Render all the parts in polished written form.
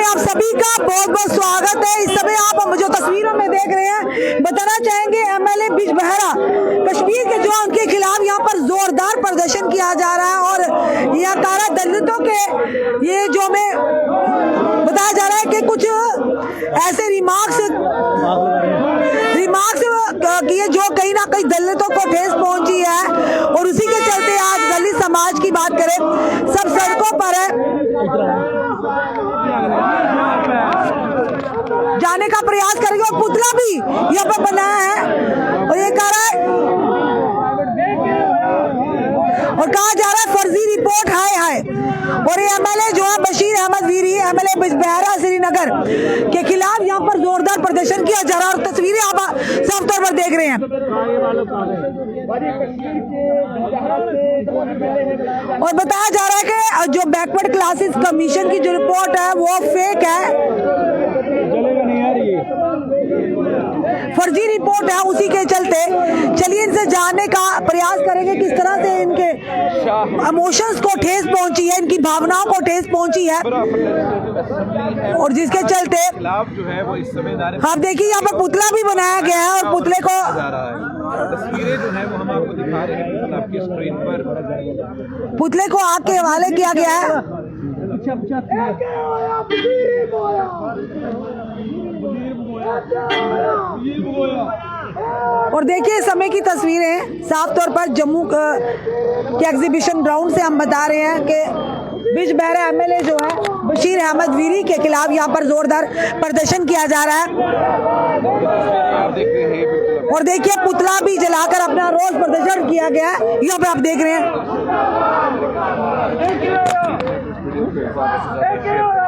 आप सभी का बहुत बहुत स्वागत है। इस समय आप जो तस्वीरों में देख रहे हैं, बताना चाहेंगे एमएलए बिजबहरा कश्मीर के जो उनके खिलाफ यहाँ पर जोरदार प्रदर्शन किया जा रहा है और यहाँ तारा दलितों के ये जो हमें बताया जा रहा है कि कुछ ऐसे रिमार्क्स किए जो कहीं ना कहीं दलितों को ठेस पहुंची है और उसी के चलते आज दलित समाज की बात करें सब सड़कों पर है, जाने का प्रयास करेंगे और पुतला भी यहाँ पर बनाया है और ये कह रहा है और कहा जा रहा है फर्जी रिपोर्ट हाय और ये एमएलए जो है बशीर अहमद वीरी एमएलए बिजबहरा श्रीनगर के खिलाफ यहाँ पर जोरदार प्रदर्शन किया जा रहा है और तस्वीरें आप साफ तौर पर देख रहे हैं और बताया जा रहा है कि जो बैकवर्ड क्लासेस कमीशन की जो रिपोर्ट है वो फेक है, फर्जी रिपोर्ट है। उसी के चलते चलिए इनसे जानने का प्रयास करेंगे किस तरह से इनके इमोशंस को ठेस पहुंची है, इनकी भावनाओं को ठेस पहुंची है और जिसके चलते आप देखिए यहाँ पर पुतला भी बनाया गया है और पुतले को तस्वीरें जो है वो हम आपको दिखा रहे हैं आपकी स्क्रीन पर। पुतले को आग के हवाले किया गया है। और देखिए समय की तस्वीरें साफ तौर पर जम्मू के एग्जीबिशन ग्राउंड से हम बता रहे हैं कि बिजबहरा एमएलए जो है बशीर अहमद वीरी के खिलाफ यहाँ पर जोरदार प्रदर्शन किया जा रहा है और देखिए पुतला भी जलाकर अपना रोज प्रदर्शन किया गया है। यहाँ पे आप देख रहे हैं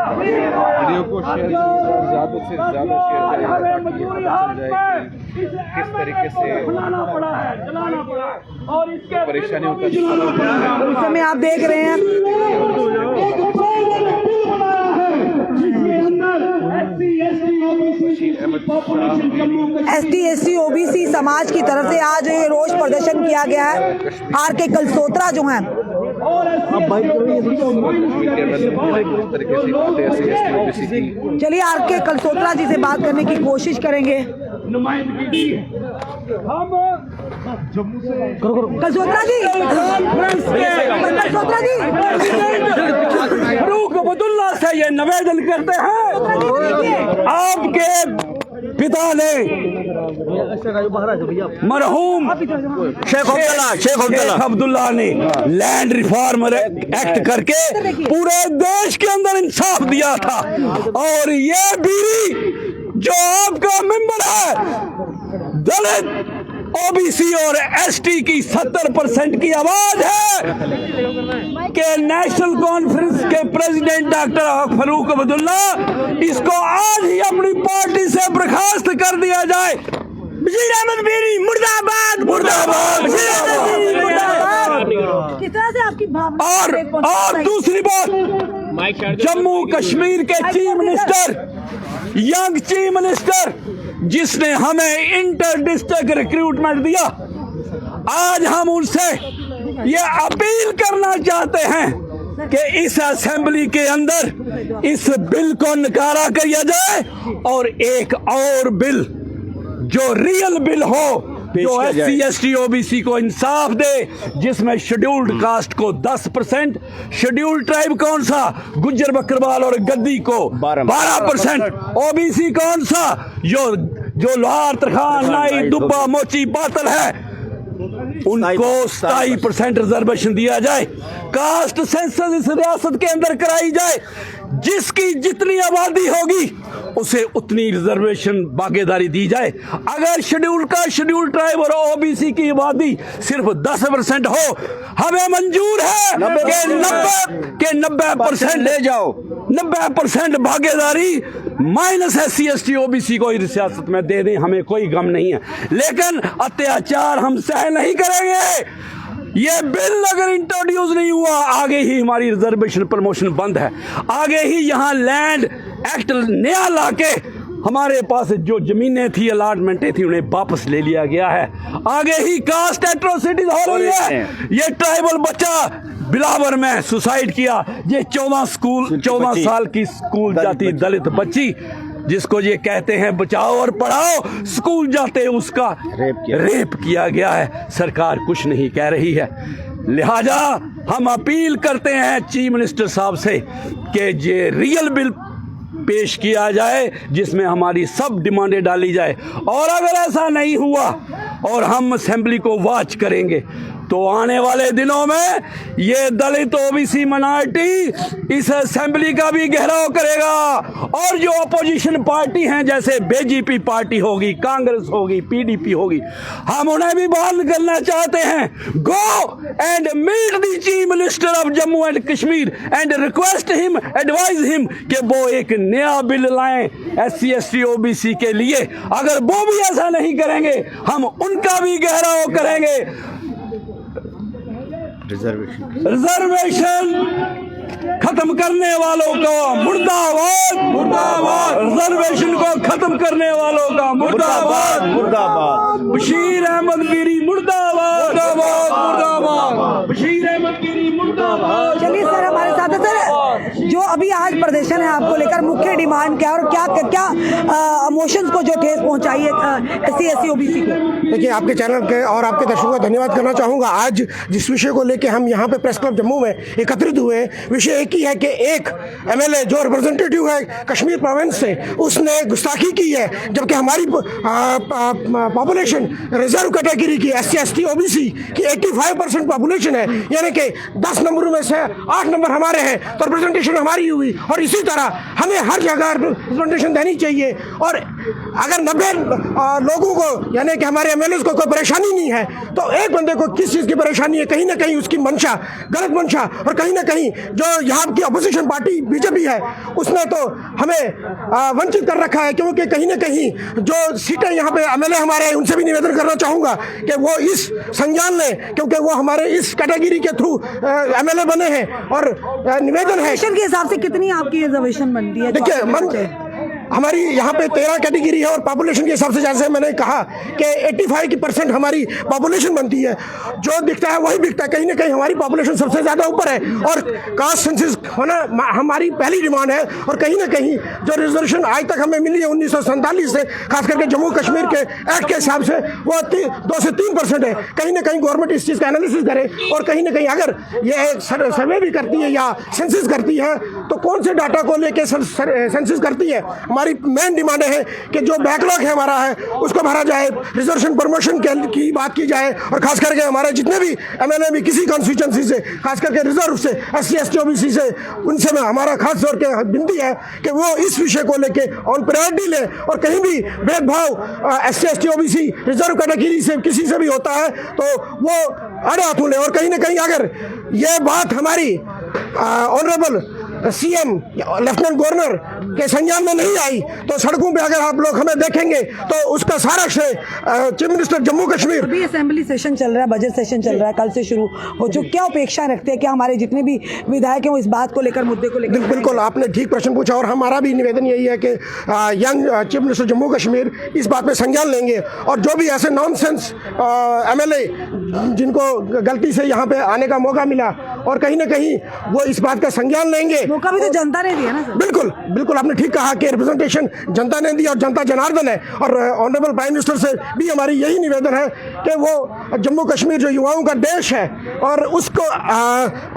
वीडियो को शेयर ज़्यादा से ज़्यादा शेयर करें ताकि ये पता चल जाए कि किस तरीके से परेशानियों का उस समय आप देख रहे हैं ST/SC OBC समाज की तरफ से आज रोष प्रदर्शन किया गया है। RK कलसोत्रा जो है चलिए RK कलसोत्रा जी से बात करने की कोशिश करेंगे। कलसोत्रा जी फरूक अब्दुल्ला से ये निवेदन करते हैं, आपके पिता ने मरहूम शेख अब्दुल्ला ने लैंड रिफॉर्म एक्ट करके पूरे देश के अंदर इंसाफ दिया था और ये बीरी जो आपका मेंबर है दलित OBC और ST की 70% की आवाज है कि नेशनल कॉन्फ्रेंस के प्रेसिडेंट डॉक्टर फरूक अब्दुल्ला इसको आज ही अपनी पार्टी से बर्खास्त कर दिया जाए। बशीर अहमद वीरी मुर्दाबाद मुर्दाबाद। किस तरह से आपकी भावना और दूसरी बात, जम्मू कश्मीर के chief minister young chief minister जिसने हमें इंटर डिस्ट्रिक्ट रिक्रूटमेंट दिया, आज हम उनसे ये अपील करना चाहते हैं कि इस असेंबली के अंदर इस बिल को नकारा किया जाए और एक और बिल जो रियल बिल हो जो SC/ST OBC को इंसाफ दे, जिसमें शेड्यूल्ड कास्ट को 10%, शेड्यूल्ड ट्राइब कौन सा गुज्जर बकरवाल और गद्दी को 12%, OBC कौन सा जो लोहार तरखान नाई दुब्बा मोची बातल है उनको 27% रिजर्वेशन दिया जाए। कास्ट सेंसस इस रियासत के अंदर कराई जाए, जिसकी जितनी आबादी होगी उसे उतनी रिजर्वेशन भागीदारी दी जाए। अगर शेड्यूल ट्राइब और OBC की आबादी सिर्फ 10% हो, हमें मंजूर है कि 90% ले जाओ, 90% भागीदारी माइनस SC/ST OBC को इस सियासत में दे दें, हमें कोई गम नहीं है। लेकिन अत्याचार हम सहन नहीं करेंगे। ये बिल अगर इंट्रोड्यूस नहीं हुआ, आगे ही हमारी रिजर्वेशन प्रमोशन बंद है। आगे ही यहाँ लैंड एक्ट नया लाके हमारे पास जो जमीनें थी, अलॉटमेंटें थी, उन्हें वापस ले लिया गया है। आगे ही कास्ट एट्रोसिटीज हो रही है। ये ट्राइबल बच्चा बिलावर में सुसाइड किया, ये 14 साल की स्कूल जाती दलित बच्ची, जिसको ये कहते हैं बचाओ और पढ़ाओ, स्कूल जाते उसका रेप किया गया है। सरकार कुछ नहीं कह रही है। लिहाजा हम अपील करते हैं चीफ मिनिस्टर साहब से कि ये रियल बिल पेश किया जाए जिसमें हमारी सब डिमांडें डाली जाए, और अगर ऐसा नहीं हुआ और हम असेंबली को वॉच करेंगे तो आने वाले दिनों में ये दलित ओबीसी माइनॉरिटी इस असेंबली का भी घेराव करेगा, और जो अपोजिशन पार्टी हैं जैसे बीजेपी पार्टी होगी, कांग्रेस होगी, पीडीपी होगी, हम उन्हें भी बहाल करना चाहते हैं। Go and meet the chief minister of Jammu and Kashmir and request him, advise him कि वो एक नया बिल लाएं SC ST OBC के लिए। अगर वो भी ऐसा नहीं करेंगे हम उनका भी घेराव करेंगे। रिजर्वेशन खत्म करने वालों का मुर्दाबाद, मुर्दाबाद। रिजर्वेशन को खत्म करने वालों का मुर्दाबाद, मुर्दाबाद। बशीर अहमद गिरी मुर्दाबाद, मुर्दाबाद, मुर्दाबाद। बशीर अहमद गिरी मुर्दाबाद। चलिए सर, हमारे साथ है सर, जो अभी आज प्रदर्शन है आपको लेकर मुख्य डिमांड क्या और क्या क्या इमोशंस को जो ठेस पहुंचाई है SC ST OBC को? देखिए, आपके चैनल के और आपके दर्शकों का धन्यवाद करना चाहूँगा। आज जिस विषय को लेके हम यहाँ पे प्रेस क्लब जम्मू में एकत्रित हुए, विषय एक ही है कि एक MLA जो रिप्रेजेंटेटिव है कश्मीर प्रोविंस से, उसने गुस्ताखी की है, जबकि हमारी पॉपुलेशन रिजर्व कैटेगरी की SC ST OBC की 85% पॉपुलेशन है, यानी कि 10 नंबरों में से 8 नंबर हमारे हैं, तो रिप्रेजेंटेशन हमारी हुई। और इसी तरह हमें हर जगह रिप्रेजेंटेशन देनी चाहिए। और अगर 90 लोगों को, यानी कि हमारे MLAs को कोई परेशानी नहीं है, तो एक बंदे को किस चीज़ की परेशानी है? कहीं ना कहीं उसकी मंशा, गलत मंशा, और कहीं ना कहीं जो यहाँ की अपोजिशन पार्टी बीजेपी है उसने तो हमें वंचित कर रखा है। क्योंकि कहीं ना कहीं जो सीटें यहाँ पे MLA हमारे हैं, उनसे भी निवेदन करना चाहूँगा कि वो इस संज्ञान लें, क्योंकि वो हमारे इस कैटेगरी के थ्रू MLA बने हैं। और निवेदन है के हिसाब से कितनी आपकी रिजर्वेशन बनती है? देखिए, हमारी यहाँ पे 13 कैटेगरी है, और पॉपुलेशन के हिसाब से जैसे मैंने कहा कि 85% हमारी पॉपुलेशन बनती है। जो दिखता है वही दिखता है, कहीं ना कहीं हमारी पॉपुलेशन सबसे ज़्यादा ऊपर है, और कास्ट सेंसस होना हमारी पहली डिमांड है। और कहीं ना कहीं जो रिजर्वेशन आज तक हमें मिली है 1947 से, खास करके जम्मू कश्मीर के एक्ट के हिसाब से, वो 2 से 3% है। कहीं ना कहीं गवर्नमेंट इस चीज़ का एनालिसिस करे, और कहीं ना कहीं अगर ये सर्वे भी करती है या सेंसस करती है, तो कौन से डाटा को लेके सेंसस करती है। हमारी मेन डिमांड है कि जो बैकलॉग है हमारा है उसको भरा जाए, रिजर्वेशन प्रमोशन की बात की जाए, और खास करके हमारे जितने भी MLA भी किसी कॉन्स्टिट्यूंसी से, खास करके रिजर्व से, SC ST OBC से, उनसे में हमारा खास तौर पे विनती है कि वो इस विषय को लेके ऑन प्रायोरिटी ले, और कहीं भी भेदभाव SC ST OBC reserve category से किसी से भी होता है तो वो अड़े हाथों ले। और कहीं ना कहीं अगर ये बात हमारी ऑनरेबल CM लेफ्टिनेंट गवर्नर के संज्ञान में नहीं आई, तो सड़कों पे अगर आप लोग हमें देखेंगे तो उसका सारा श्रेय चीफ मिनिस्टर जम्मू कश्मीर। अभी असेंबली सेशन चल रहा है, बजट सेशन चल रहा है, कल से शुरू हो, जो क्या अपेक्षा रखते हैं? क्या हमारे जितने भी विधायक हैं वो इस बात को लेकर, मुद्दे को लेकर? बिल्कुल, आपने ठीक प्रश्न पूछा, और हमारा भी निवेदन यही है कि young chief minister Jammu Kashmir इस बात पे संज्ञान लेंगे, और जो भी ऐसे नॉनसेंस MLA जिनको गलती से यहाँ पे आने का मौका मिला, और कहीं ना कहीं वो इस बात का संज्ञान लेंगे। मौका भी तो जनता ने दिया ना सर। बिल्कुल बिल्कुल, आपने ठीक कहा कि रिप्रेजेंटेशन जनता ने दिया, और जनता जनार्दन है। और ऑनरेबल प्राइम मिनिस्टर से भी हमारी यही निवेदन है कि वो जम्मू कश्मीर जो युवाओं का देश है, और उसको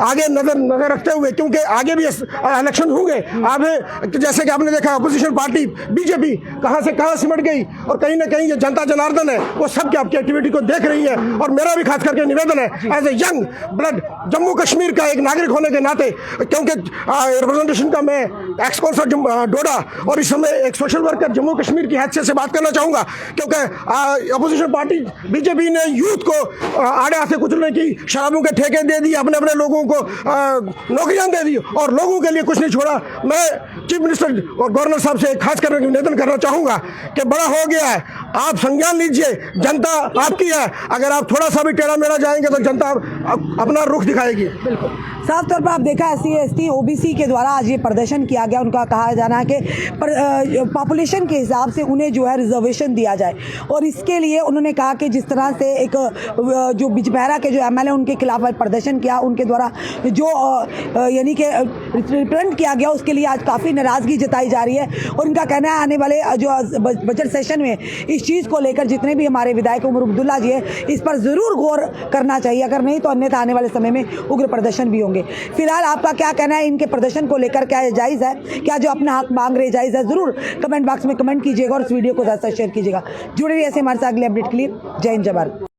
आगे नजर रखते हुए, क्योंकि आगे भी इलेक्शन होंगे, आगे जैसे कि आपने देखा अपोजिशन पार्टी बीजेपी कहाँ से कहाँ सिमट गई, और कहीं ना कहीं ये जनता जनार्दन है वो सबकी आपकी एक्टिविटी को देख रही है। और मेरा भी खास करके निवेदन है as a young blood Jammu Kashmir का एक नागरिक होने के नाते, क्योंकि रिप्रेजेंटेशन का मैं एक्स कौंसल डोडा, और इस समय एक सोशल वर्कर जम्मू कश्मीर की हैसियत से बात करना चाहूँगा, क्योंकि अपोजिशन पार्टी बीजेपी ने यूथ को आड़े हाथे कुचलने की, शराबों के ठेके दे दिए, अपने अपने लोगों को नौकरियाँ दे दी, और लोगों के लिए कुछ नहीं छोड़ा। मैं चीफ मिनिस्टर और गवर्नर साहब से खास कर निवेदन करना चाहूँगा कि बड़ा हो गया है, आप संज्ञान लीजिए, जनता आपकी है। अगर आप थोड़ा सा भी टेढ़ा मेढ़ा जाएंगे तो जनता अपना रुख दिखाएगी। बिल्कुल। साफ तौर पर आप देखा SC ST OBC के द्वारा आज ये प्रदर्शन किया गया। उनका कहा जाना है कि पॉपुलेशन के हिसाब से उन्हें जो है रिजर्वेशन दिया जाए, और इसके लिए उन्होंने कहा कि जिस तरह से एक जो बिजबहरा के जो MLA उनके खिलाफ प्रदर्शन किया, उनके द्वारा जो यानी कि रिप्रेजेंट किया गया, उसके लिए आज काफ़ी नाराज़गी जताई जा रही है। और इनका कहना है आने वाले जो बजट सेशन में इस चीज़ को लेकर जितने भी हमारे विधायक उमर अब्दुल्ला जी है, इस पर ज़रूर गौर करना चाहिए, अगर नहीं तो अन्यथा आने वाले समय में उग्र प्रदर्शन भी होंगे। फिलहाल आपका क्या कहना है इनके प्रदर्शन को लेकर? क्या जायज़ है? क्या जो अपना हक मांग रहे जायज़ है? ज़रूर कमेंट बॉक्स में कमेंट कीजिएगा और इस वीडियो को ज़्यादा शेयर कीजिएगा। जुड़े रहिए ऐसे हमारे साथ अगले अपडेट के लिए। जय हिंद, जय भारत।